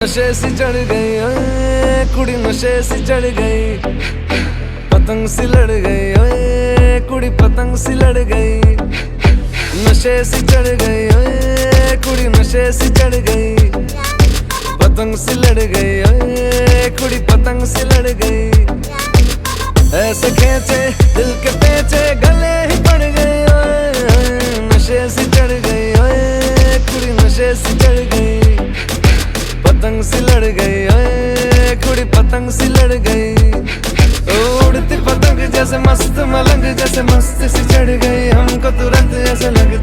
नशे सी चढ़ गई ओए कुड़ी नशे सी चढ़ गई, पतंग सी लड़ गई ओए कुड़ी पतंग सी लड़ गई। नशे सी चढ़ गई ओए कुड़ी नशे सी चढ़ गई, पतंग सी लड़ गई ओए कुड़ी पतंग सी लड़ गई। ऐसे खेचे दिल के पेचे गले ही पड़ गए ओए, नशे सी चढ़ गई ओए कुड़ी नशे सी चढ़ गई, पतंग सी लड़ गई ओए कुड़ी पतंग सी लड़ गई। उड़ती पतंग जैसे मस्त मलंग जैसे मस्त सी चढ़ गई, हमको तुरंत ऐसे लगती